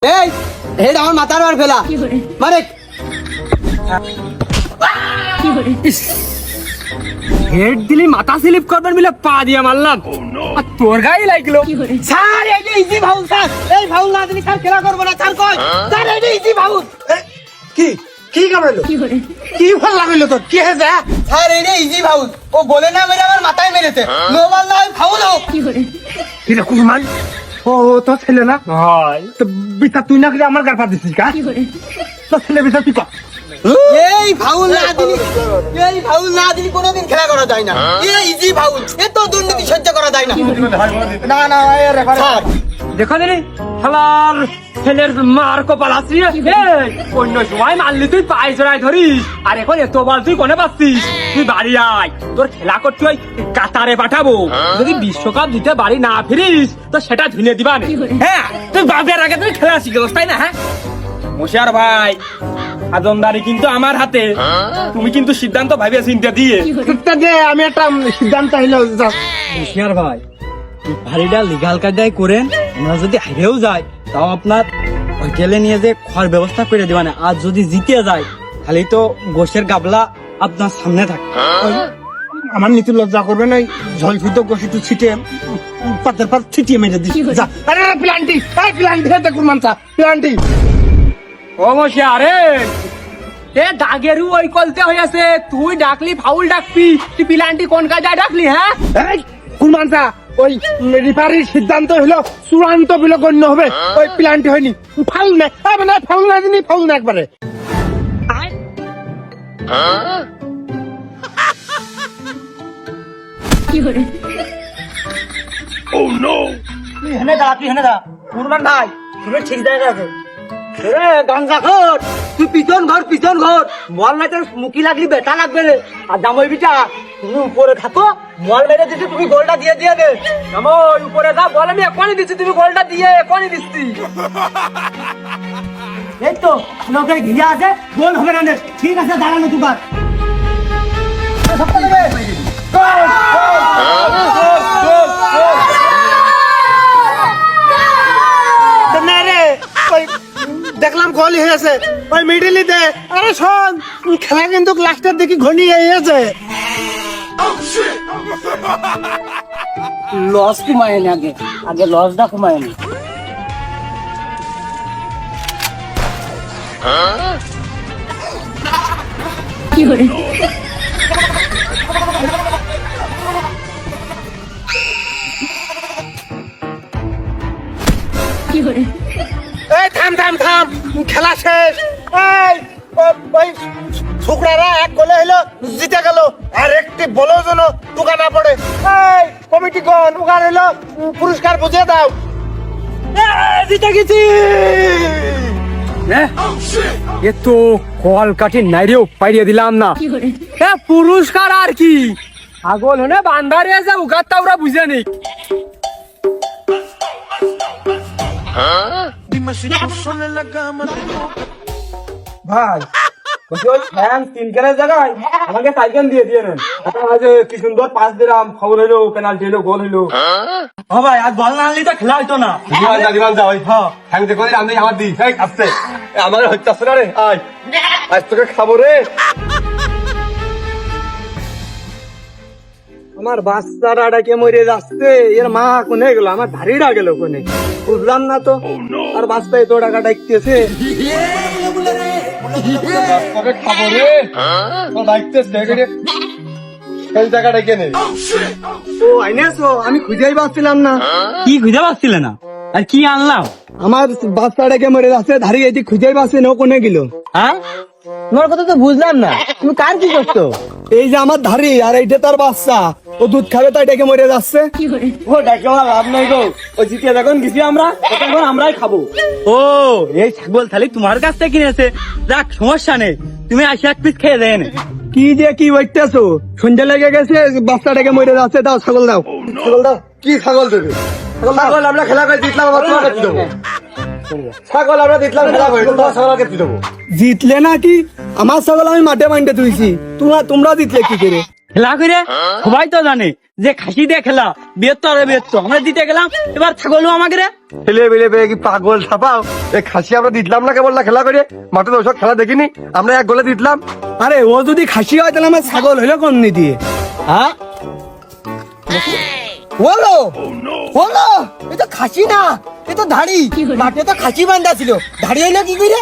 এই হেড আমার মাথার মার ফেলা মারে হেড দিলি মাথা স্লিপ করবেন মিলে পা দিয়ে মারলাম আর তোর গায়ে লাগলো স্যার এই যে ইজি ভাউল স্যার এই ভাউল না দিলি স্যার খেলা করবো না স্যার কই স্যার এই যে ইজি ভাউল কি কি কামড়ালো কি ভাল লাগলো তোর কি হয়েছে স্যার এই যে ইজি ভাউল ও বলে না মেরে আমার মাথায় মেরেছে নো বল না ভাউল ও কি রে কুরমান ও তো ছেলে না হয় তো বিটা তুই না করে আমার গার পা দিছিস কা তো ছেলে বিটা তুই কর এই ফাউল না দিলি কোনোদিন খেলা করা যায় না এই ইজি ফাউল এত দুর্নীতি সহ্য করা যায় না না না এর রেফারি দেখো দিনি খেলার ছেলের মার কপাল আসি অন্য সময় মারলি তুই পায়ে জড়াই ধরিস আর এখন এত বল তুই কোনে পাচ্ছিস তুই বাড়ি আয় তোর খেলা করতে হয় কাতারে পাঠাবো যদি বিশ্বকাপ জিতে বাড়ি না ফিরিস তো সেটা ধুনে দিবা না হ্যাঁ তুই বাপের আগে তুই খেলা শিখে তাই না হ্যাঁ মুশার ভাই আজমদারি কিন্তু আমার হাতে তুমি কিন্তু সিদ্ধান্ত ভাবে চিন্তা দিয়ে আমি একটা সিদ্ধান্ত হইলো মুশার ভাই ভারিটা লিগাল কায়দায় করেন আমরা যদি হারেও যাই তাও আপনার হোটেলে নিয়ে যে খাওয়ার ব্যবস্থা করে দিবা না আর যদি জিতে যায় খালি তো গোশের গাবলা আপনার সামনে থাকে আমার নীতি লজ্জা করবে না ঝল ফুট গোশ একটু ছিটিয়ে পাতের পাত ছিটিয়ে মেরে দিচ্ছি প্লান্টি দেখুন মানসা প্লান্টি ও মশা আরে এ দাগেরু ওই কলতে হইয়াছে তুই ডাকলি ফাউল ডাকবি তুই প্লান্টি কোন কাজে ডাকলি হ্যাঁ কোন মানসা ওই রেফারির সিদ্ধান্ত হলো চূড়ান্ত বলে গণ্য হবে ওই প্লান্টি হয়নি ফাউল না মানে ফাউল না দিনি ফাউল না একবারে কি করে ও নো তুই হেনে দা কুরবান ভাই তুমি ঠিক জায়গা আছে রে গঙ্গা ঘর তুই পিছন ঘর বল না তোর মুখি লাগলি বেটা লাগবে রে আর জামাই বিটা তুমি উপরে থাকো বল মেরে দিছি তুমি গোলটা দিয়ে দে জামাই উপরে যা বল আমি এখনই দিছি তুমি গোলটা দিয়ে এখনই দিছি এই তো লোকে ঘিরে আছে গোল হবে না ঠিক আছে দাঁড়ানো তোমার দেখলাম গোল হয়েছে ওই মিডিলই দে আরে শোন খেলা কিন্তু লাস্টের দিকে ঘনিয়ে এসেছে লস কমায়নি আগে লসটা কমায়নি কি করে কি করে এই থাম খেলা শেষ এই ওই ছোকরারা এক গোলে হলো জিতে গেল আর একটি বলো যেন টুকা না পড়ে এই কমিটি গণ ওখানে হলো পুরস্কার বুঝিয়ে দাও জিতে গেছি এ তো কল কাটি নাইরেও পাইয়ে দিলাম না পুরস্কার আর কি আগল হনে বান্ধারে যা উগাতটা ওরা বুঝে নেই ভাই জায়গায় আমাকে সাইকেল দিয়ে নেন কি সুন্দর পাস দিলাম ফাউল হইলো পেনাল্টি হইলো গোল হইলো ভাই আজ বল না আনলি তো খেলা হইতো না আমার দি আসছে আমার হচ্ছে না রে আজ তোকে খাবো রে আমার বাচ্চাটা ডাকে মরে যাচ্ছে এর মা কোনে গেল আমার ধারিটা গেল কোনে বুঝলাম না তো আর বাচ্চা এত টাকা ডাকতেছে খাবো রে টাকা ডেকে নে ও আইনেছো আমি খুঁজেই পাচ্ছিলাম না কি খুঁজে পাচ্ছিলে না আর কি আনলাম আমার বাচ্চাটাকে মরে যাচ্ছে ধারি এটি খুঁজেই পাচ্ছে না কোনে গেল হ্যাঁ তোমার কথা তো বুঝলাম না তুমি কার কি করছো এই যে আমার ধারি আর এইটা তার বাচ্চা ও দুধ খাবে তাই ডেকে মরে যাচ্ছে ও ডেকে আমার লাভ নাই গো ও জিতিয়ে যখন গেছি আমরা এখন আমরাই খাবো ও এই ছাগল থালি তোমার কাছ থেকে কিনেছে যাক সমস্যা নেই তুমি আসি এক পিস খেয়ে দেন কি যে কি বলতেছো সন্ধ্যা লেগে গেছে বাচ্চা ডেকে মরে যাচ্ছে দাও ছাগল দাও কি ছাগল দেবে ছাগল আমরা খেলা করে জিতলাম আবার তোমাকে কি দেবো ছাগল আমরা জিতলাম খেলা করে তোমার ছাগলকে কি দেবো জিতলে নাকি আমার ছাগল আমি মাঠে মাইন্ডে তুইছি তোমরা জিতলে কি করে খেলা করে সবাই তো জানে যে খাসি দিয়ে খেলা বৃহত্তর আমরা দিতে গেলাম, এবার ছাগলও আমাকে রে। ছেলে বেলে বেলে কি পাগল ছাপাও, এই খাসি আমরা দিতলাম না কেবল না খেলা করে, মাঠে তো ওসব খেলা দেখিনি, আমরা এক গোলে দিতলাম। আরে ও যদি খাসি হয় তাহলে আমার ছাগল হইলো কোন দিয়ে? হ্যাঁ বলো বলো, এ তো খাসি না, এ তো ধাড়ি। মাঠে তো খাসি বান্ধা ছিল, ধাড়ি হইলো কি করে?